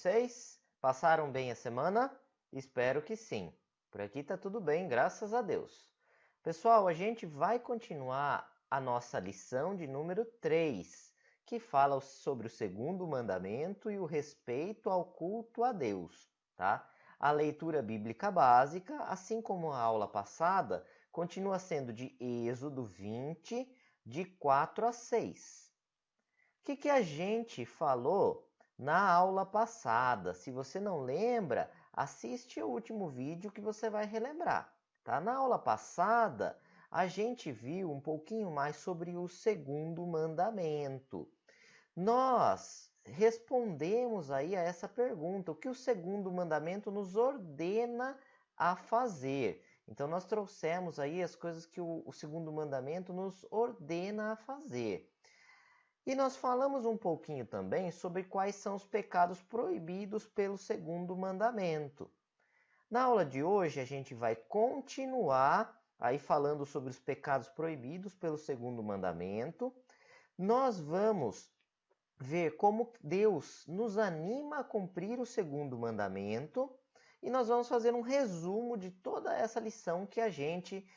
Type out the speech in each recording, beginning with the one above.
vocês? Passaram bem a semana? Espero que sim. Por aqui tá tudo bem, graças a Deus. Pessoal, a gente vai continuar a nossa lição de número 3, que fala sobre o segundo mandamento e o respeito ao culto a Deus, tá? A leitura bíblica básica, assim como a aula passada, continua sendo de Êxodo 20, de 4 a 6. O que a gente falou na aula passada? Se você não lembra, assiste o último vídeo que você vai relembrar. Tá? Na aula passada, a gente viu um pouquinho mais sobre o segundo mandamento. Nós respondemos aí a essa pergunta, o que o segundo mandamento nos ordena a fazer. Então, nós trouxemos aí as coisas que o segundo mandamento nos ordena a fazer. E nós falamos um pouquinho também sobre quais são os pecados proibidos pelo segundo mandamento. Na aula de hoje, a gente vai continuar aí falando sobre os pecados proibidos pelo segundo mandamento. Nós vamos ver como Deus nos anima a cumprir o segundo mandamento e nós vamos fazer um resumo de toda essa lição que a gente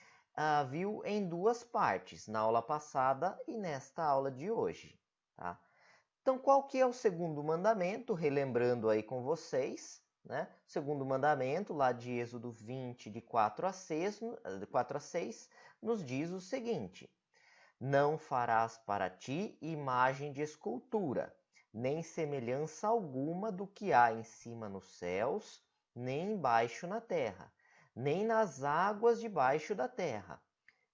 viu em duas partes, na aula passada e nesta aula de hoje. Tá? Então, qual que é o segundo mandamento? Relembrando aí com vocês, né? O segundo mandamento, lá de Êxodo 20, de 4 a 6, nos diz o seguinte: não farás para ti imagem de escultura, nem semelhança alguma do que há em cima nos céus, nem embaixo na terra, nem nas águas debaixo da terra.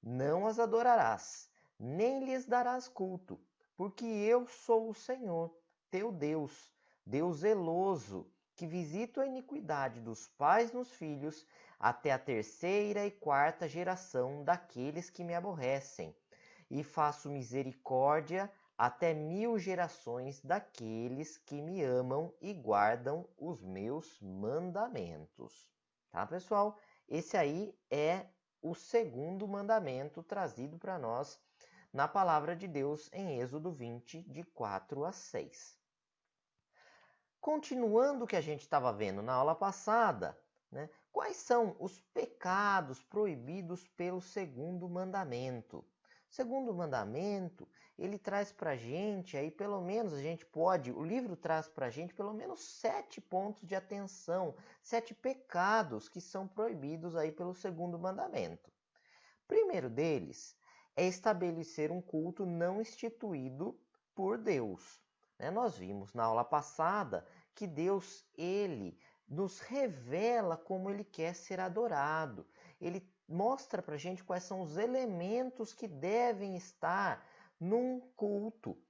Não as adorarás, nem lhes darás culto, porque eu sou o Senhor, teu Deus, Deus zeloso, que visito a iniquidade dos pais nos filhos, até a terceira e quarta geração daqueles que me aborrecem, e faço misericórdia até 1000 gerações daqueles que me amam e guardam os meus mandamentos. Tá, pessoal? Esse aí é o segundo mandamento trazido para nós na palavra de Deus em Êxodo 20, de 4 a 6. Continuando o que a gente estava vendo na aula passada, né, quais são os pecados proibidos pelo segundo mandamento? O segundo mandamento, ele traz para a gente, aí pelo menos a gente pode, o livro traz para a gente pelo menos 7 pontos de atenção, 7 pecados que são proibidos aí pelo segundo mandamento. O primeiro deles é estabelecer um culto não instituído por Deus. Nós vimos na aula passada que Deus, ele nos revela como ele quer ser adorado. Ele mostra para a gente quais são os elementos que devem estar num culto.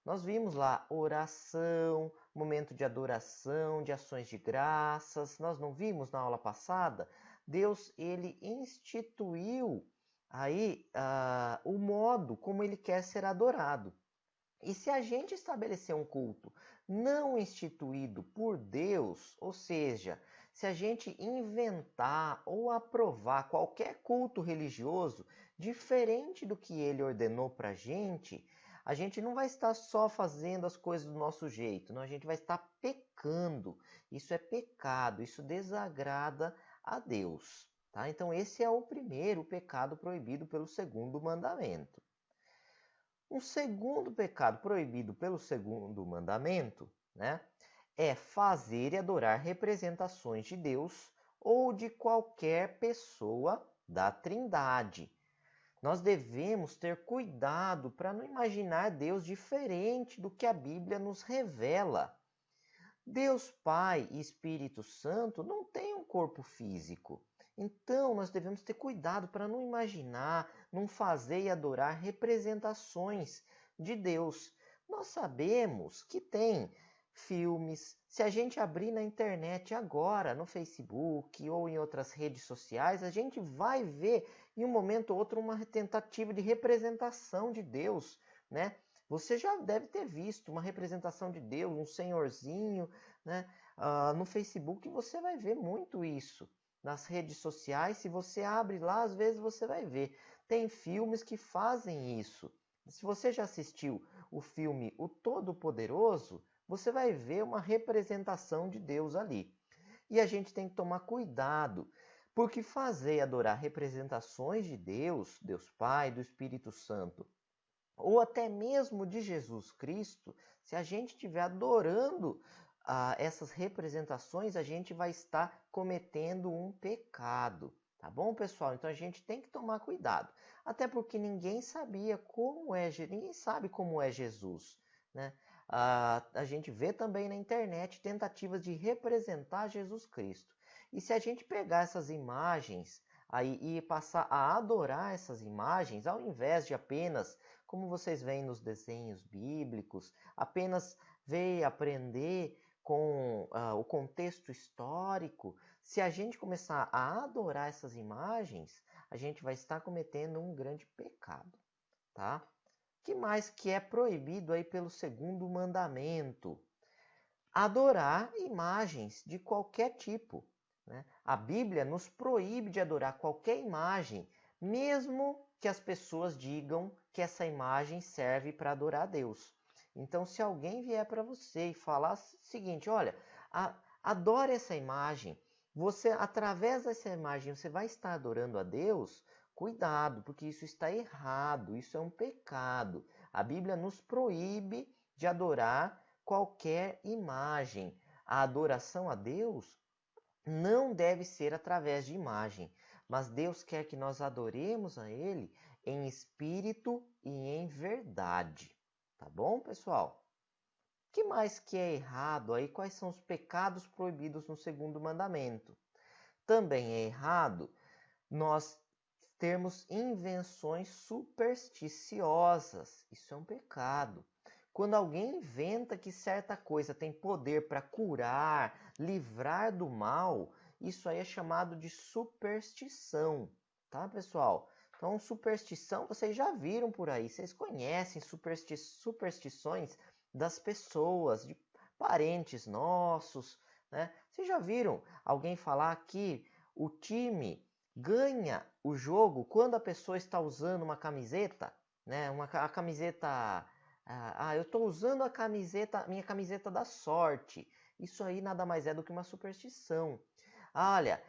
Nós vimos lá oração, momento de adoração, de ações de graças. Nós não vimos na aula passada? Deus, ele instituiu aí o modo como ele quer ser adorado. E se a gente estabelecer um culto não instituído por Deus, ou seja, se a gente inventar ou aprovar qualquer culto religioso diferente do que ele ordenou para a gente não vai estar só fazendo as coisas do nosso jeito, não, a gente vai estar pecando. Isso é pecado, isso desagrada a Deus. Tá? Então, esse é o primeiro pecado proibido pelo segundo mandamento. Um segundo pecado proibido pelo segundo mandamento, é fazer e adorar representações de Deus ou de qualquer pessoa da Trindade. Nós devemos ter cuidado para não imaginar Deus diferente do que a Bíblia nos revela. Deus Pai e Espírito Santo não têm um corpo físico. Então, nós devemos ter cuidado para não imaginar, não fazer e adorar representações de Deus. Nós sabemos que tem filmes. Se a gente abrir na internet agora, no Facebook ou em outras redes sociais, a gente vai ver em um momento ou outro uma tentativa de representação de Deus, Você já deve ter visto uma representação de Deus, um senhorzinho, no Facebook você vai ver muito isso. Nas redes sociais, se você abre lá, às vezes você vai ver. Tem filmes que fazem isso. Se você já assistiu o filme O Todo-Poderoso, você vai ver uma representação de Deus ali. E a gente tem que tomar cuidado, porque fazer e adorar representações de Deus, Deus Pai, do Espírito Santo, ou até mesmo de Jesus Cristo, se a gente estiver adorando essas representações, a gente vai estar cometendo um pecado. Tá bom, pessoal? Então a gente tem que tomar cuidado. Até porque ninguém sabia como é, ninguém sabe como é Jesus, né? A gente vê também na internet tentativas de representar Jesus Cristo. E se a gente pegar essas imagens aí e passar a adorar essas imagens, ao invés de apenas, como vocês veem nos desenhos bíblicos, apenas ver e aprender com o contexto histórico, se a gente começar a adorar essas imagens, a gente vai estar cometendo um grande pecado, tá? Que mais que é proibido aí pelo segundo mandamento? Adorar imagens de qualquer tipo, né? A Bíblia nos proíbe de adorar qualquer imagem, mesmo que as pessoas digam que essa imagem serve para adorar a Deus. Então, se alguém vier para você e falar o seguinte, olha, adore essa imagem, você, através dessa imagem, você vai estar adorando a Deus, cuidado, porque isso está errado, isso é um pecado. A Bíblia nos proíbe de adorar qualquer imagem. A adoração a Deus não deve ser através de imagem, mas Deus quer que nós adoremos a Ele em espírito e em verdade. Tá bom, pessoal? O que mais que é errado aí? Quais são os pecados proibidos no segundo mandamento? Também é errado nós termos invenções supersticiosas. Isso é um pecado. Quando alguém inventa que certa coisa tem poder para curar, livrar do mal, isso aí é chamado de superstição, tá, pessoal? Então, superstição, vocês já viram por aí, vocês conhecem superstições das pessoas, de parentes nossos, né? Vocês já viram alguém falar que o time ganha o jogo quando a pessoa está usando uma camiseta, né? A camiseta. Eu estou usando a camiseta, minha camiseta da sorte. Isso aí nada mais é do que uma superstição. Olha,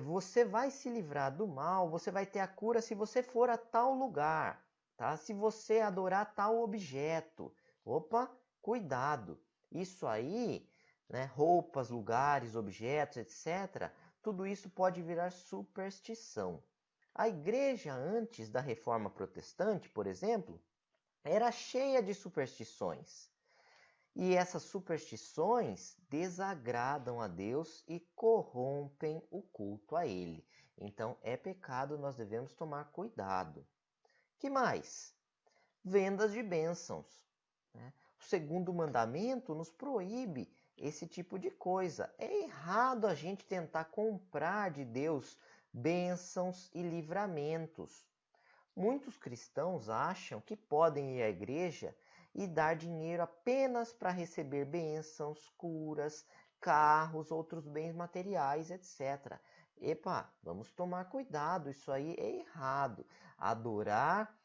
você vai se livrar do mal, você vai ter a cura se você for a tal lugar, tá? Se você adorar tal objeto. Opa, cuidado. Isso aí, né? Roupas, lugares, objetos, etc. Tudo isso pode virar superstição. A igreja antes da Reforma Protestante, por exemplo, era cheia de superstições. E essas superstições desagradam a Deus e corrompem o culto a Ele. Então é pecado, nós devemos tomar cuidado. Que mais? Vendas de bênçãos, né? O segundo mandamento nos proíbe esse tipo de coisa. É errado a gente tentar comprar de Deus bênçãos e livramentos. Muitos cristãos acham que podem ir à igreja e dar dinheiro apenas para receber bênçãos, curas, carros, outros bens materiais, etc. Epa, vamos tomar cuidado, isso aí é errado. Adorar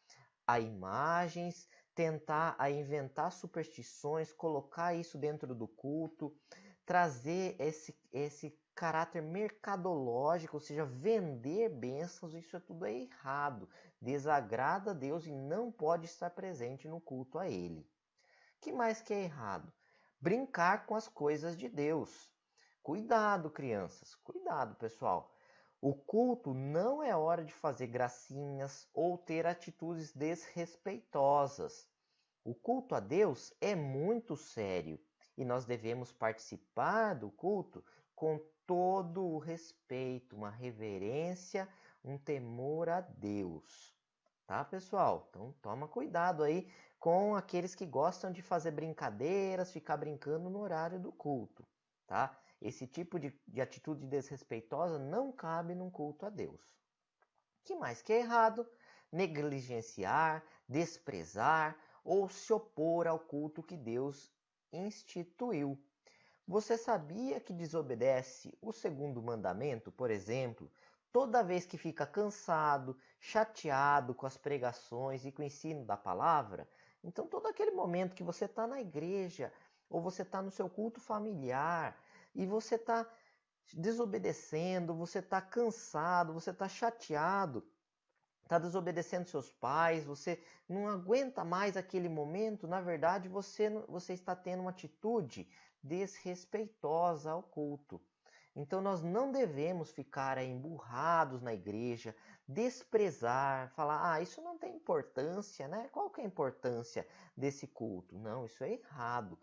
a imagens, tentar a inventar superstições, colocar isso dentro do culto, trazer esse caráter mercadológico, ou seja, vender bênçãos, isso é tudo errado. Desagrada a Deus e não pode estar presente no culto a Ele. Que mais que é errado? Brincar com as coisas de Deus. Cuidado, crianças. Cuidado, pessoal. O culto não é hora de fazer gracinhas ou ter atitudes desrespeitosas. O culto a Deus é muito sério e nós devemos participar do culto com todo o respeito, uma reverência, um temor a Deus. Tá, pessoal? Então toma cuidado aí com aqueles que gostam de fazer brincadeiras, ficar brincando no horário do culto, tá? Esse tipo de atitude desrespeitosa não cabe num culto a Deus. O que mais que é errado? Negligenciar, desprezar ou se opor ao culto que Deus instituiu. Você sabia que desobedece o segundo mandamento, por exemplo, toda vez que fica cansado, chateado com as pregações e com o ensino da palavra? Então, todo aquele momento que você está na igreja ou você está no seu culto familiar e você está desobedecendo, você está cansado, você está chateado, está desobedecendo seus pais, você não aguenta mais aquele momento, na verdade você está tendo uma atitude desrespeitosa ao culto. Então nós não devemos ficar emburrados na igreja, desprezar, falar, isso não tem importância, né? Qual que é a importância desse culto? Não, isso é errado.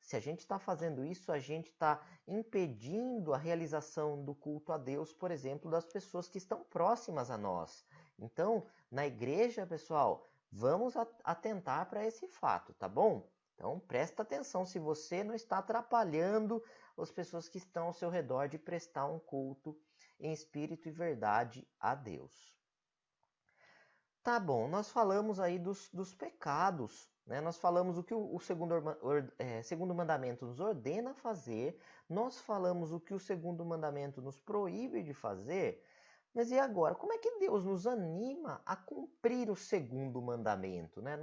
Se a gente está fazendo isso, a gente está impedindo a realização do culto a Deus, por exemplo, das pessoas que estão próximas a nós. Então, na igreja, pessoal, vamos atentar para esse fato, tá bom? Então, presta atenção se você não está atrapalhando as pessoas que estão ao seu redor de prestar um culto em espírito e verdade a Deus. Tá bom, nós falamos aí dos pecados, né? Nós falamos o que o segundo mandamento nos ordena fazer, nós falamos o que o segundo mandamento nos proíbe de fazer, mas e agora? Como é que Deus nos anima a cumprir o segundo mandamento, né?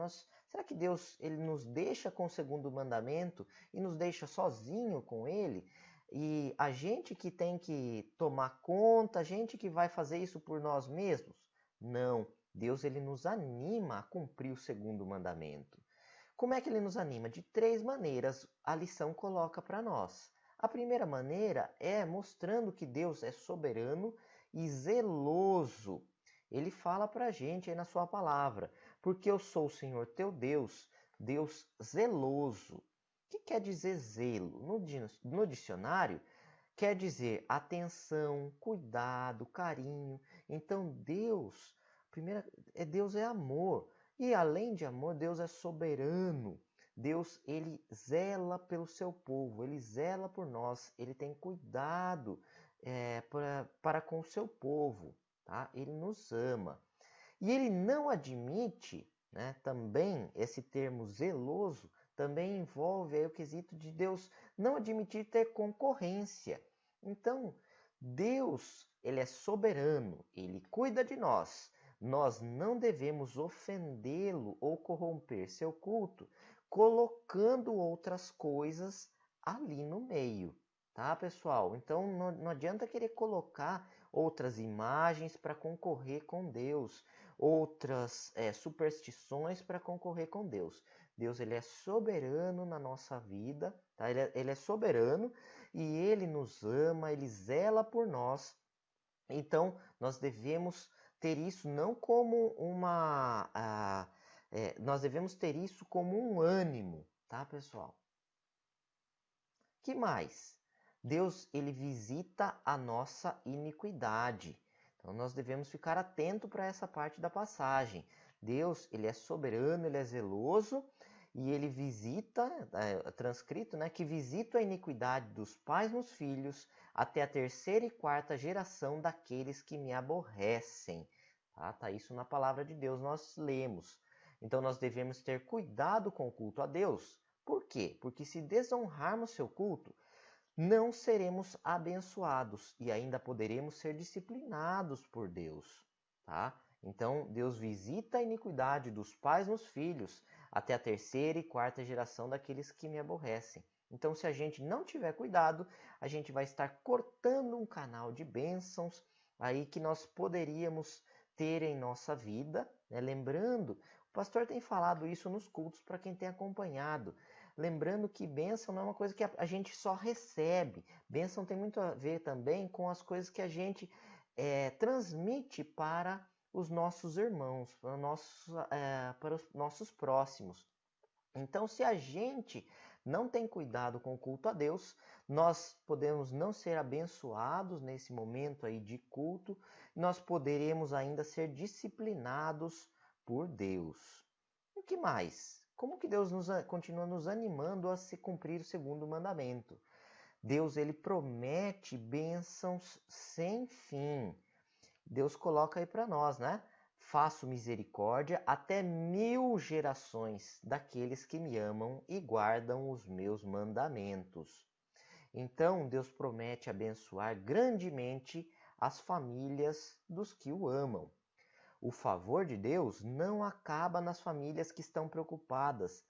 Será que Deus ele nos deixa com o segundo mandamento e nos deixa sozinho com ele? E a gente que tem que tomar conta, a gente que vai fazer isso por nós mesmos? Não. Deus ele nos anima a cumprir o segundo mandamento. Como é que ele nos anima? De 3 maneiras a lição coloca para nós. A primeira maneira é mostrando que Deus é soberano e zeloso. Ele fala para a gente aí na sua palavra, porque eu sou o Senhor teu Deus, Deus zeloso. O que quer dizer zelo? No dicionário, quer dizer atenção, cuidado, carinho. Então Deus é amor. E além de amor, Deus é soberano. Deus, ele zela pelo seu povo, ele zela por nós, ele tem cuidado para com o seu povo, tá? Ele nos ama. E ele não admite, né, também, esse termo zeloso, também envolve aí o quesito de Deus não admitir ter concorrência. Então, Deus, ele é soberano, ele cuida de nós. Nós não devemos ofendê-lo ou corromper seu culto, colocando outras coisas ali no meio, tá, pessoal? Então não adianta querer colocar outras imagens para concorrer com Deus, outras superstições para concorrer com Deus. Deus ele é soberano na nossa vida, tá? Ele é soberano e ele nos ama, ele zela por nós. Então nós devemos ter isso não como nós devemos ter isso como um ânimo, tá, pessoal? Que mais? Deus ele visita a nossa iniquidade. Então nós devemos ficar atento para essa parte da passagem. Deus ele é soberano, ele é zeloso e ele visita, transcrito, né, que visita a iniquidade dos pais nos filhos até a 3ª e 4ª geração daqueles que me aborrecem. Tá isso na palavra de Deus, nós lemos. Então nós devemos ter cuidado com o culto a Deus. Por quê? Porque se desonrarmos seu culto, não seremos abençoados e ainda poderemos ser disciplinados por Deus, tá? Então, Deus visita a iniquidade dos pais nos filhos até a 3ª e 4ª geração daqueles que me aborrecem. Então, se a gente não tiver cuidado, a gente vai estar cortando um canal de bênçãos aí que nós poderíamos ter em nossa vida, né? Lembrando, o pastor tem falado isso nos cultos para quem tem acompanhado. Lembrando que bênção não é uma coisa que a gente só recebe. Bênção tem muito a ver também com as coisas que a gente transmite para os nossos irmãos, para os nossos próximos. Então, se a gente não tem cuidado com o culto a Deus, nós podemos não ser abençoados nesse momento aí de culto, nós poderemos ainda ser disciplinados por Deus. E o que mais? Como que Deus continua nos animando a se cumprir o segundo mandamento? Deus ele promete bênçãos sem fim. Deus coloca aí para nós, né? Faço misericórdia até 1000 gerações daqueles que me amam e guardam os meus mandamentos. Então, Deus promete abençoar grandemente as famílias dos que o amam. O favor de Deus não acaba nas famílias que estão preocupadas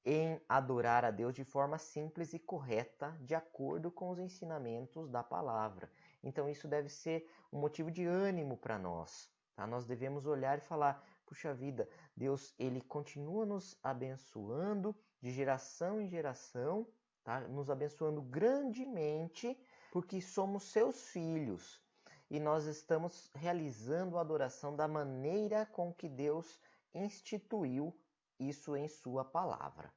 em adorar a Deus de forma simples e correta, de acordo com os ensinamentos da palavra. Então isso deve ser um motivo de ânimo para nós. Tá? Nós devemos olhar e falar, puxa vida, Deus ele continua nos abençoando de geração em geração, tá? Nos abençoando grandemente, porque somos seus filhos. E nós estamos realizando a adoração da maneira com que Deus instituiu isso em sua palavra.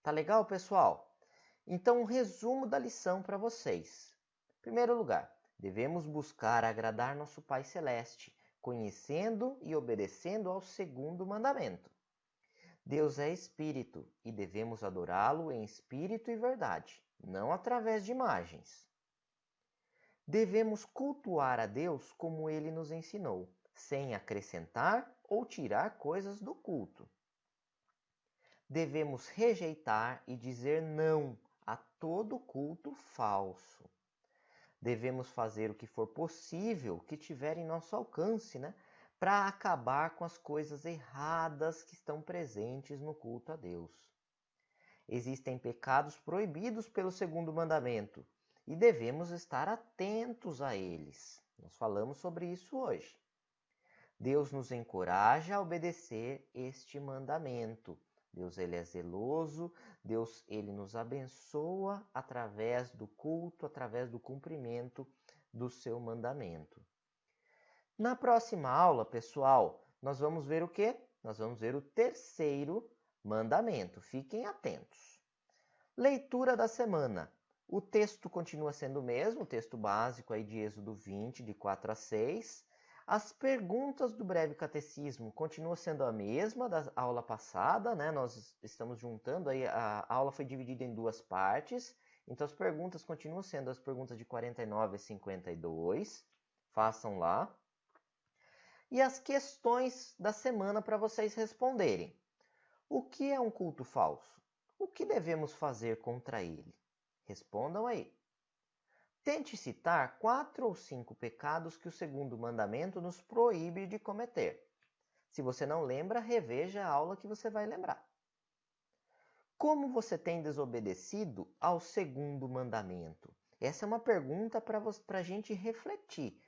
Tá legal, pessoal? Então, um resumo da lição para vocês. Em primeiro lugar, devemos buscar agradar nosso Pai Celeste, conhecendo e obedecendo ao segundo mandamento. Deus é Espírito e devemos adorá-lo em espírito e verdade, não através de imagens. Devemos cultuar a Deus como ele nos ensinou, sem acrescentar ou tirar coisas do culto. Devemos rejeitar e dizer não a todo culto falso. Devemos fazer o que for possível, que tiver em nosso alcance, para acabar com as coisas erradas que estão presentes no culto a Deus. Existem pecados proibidos pelo segundo mandamento e devemos estar atentos a eles. Nós falamos sobre isso hoje. Deus nos encoraja a obedecer este mandamento. Deus ele é zeloso, Deus ele nos abençoa através do culto, através do cumprimento do seu mandamento. Na próxima aula, pessoal, nós vamos ver o quê? Nós vamos ver o terceiro mandamento. Fiquem atentos. Leitura da semana. O texto continua sendo o mesmo, o texto básico aí de Êxodo 20, de 4 a 6. As perguntas do breve catecismo continuam sendo a mesma da aula passada, Nós estamos juntando aí, a aula foi dividida em duas partes, então as perguntas continuam sendo as perguntas de 49 a 52. Façam lá. E as questões da semana para vocês responderem. O que é um culto falso? O que devemos fazer contra ele? Respondam aí. Tente citar 4 ou 5 pecados que o segundo mandamento nos proíbe de cometer. Se você não lembra, reveja a aula que você vai lembrar. Como você tem desobedecido ao segundo mandamento? Essa é uma pergunta para a gente refletir.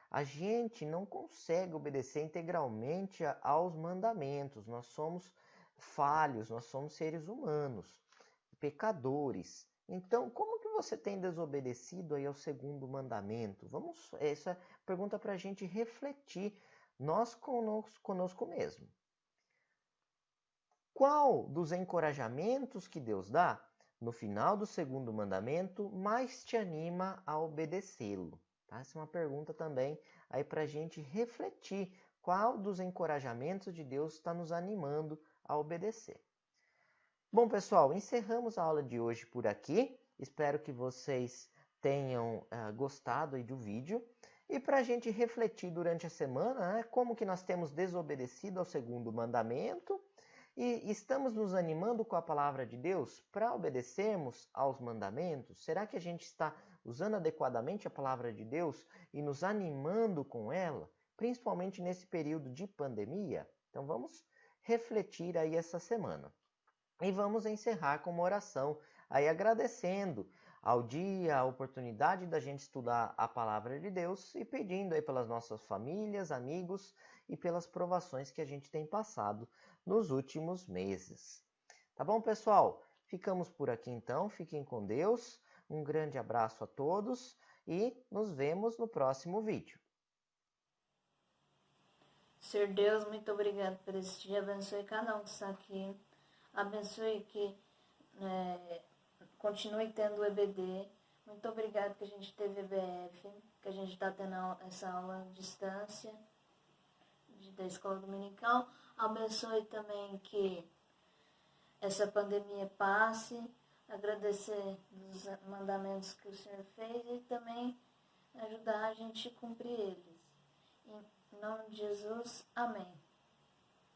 A gente não consegue obedecer integralmente aos mandamentos. Nós somos falhos, nós somos seres humanos, pecadores. Então, como que você tem desobedecido aí ao segundo mandamento? Essa pergunta para a gente refletir, nós conosco mesmo. Qual dos encorajamentos que Deus dá no final do segundo mandamento mais te anima a obedecê-lo? Tá? Essa é uma pergunta também aí para a gente refletir. Qual dos encorajamentos de Deus está nos animando a obedecer? Bom, pessoal, encerramos a aula de hoje por aqui. Espero que vocês tenham gostado aí do vídeo. E para a gente refletir durante a semana, como que nós temos desobedecido ao segundo mandamento e estamos nos animando com a palavra de Deus para obedecermos aos mandamentos? Será que a gente está usando adequadamente a palavra de Deus e nos animando com ela, principalmente nesse período de pandemia? Então vamos refletir aí essa semana. E vamos encerrar com uma oração, aí agradecendo ao dia, a oportunidade da gente estudar a palavra de Deus e pedindo aí pelas nossas famílias, amigos e pelas provações que a gente tem passado nos últimos meses. Tá bom, pessoal? Ficamos por aqui então, fiquem com Deus, um grande abraço a todos e nos vemos no próximo vídeo. Senhor Deus, muito obrigado por esse dia, abençoe cada um que está aqui. Abençoe que continue tendo o EBD. Muito obrigado que a gente teve EBF, que a gente está tendo essa aula à distância da escola dominical. Abençoe também que essa pandemia passe. Agradecer dos mandamentos que o Senhor fez e também ajudar a gente a cumprir eles. Em nome de Jesus, amém.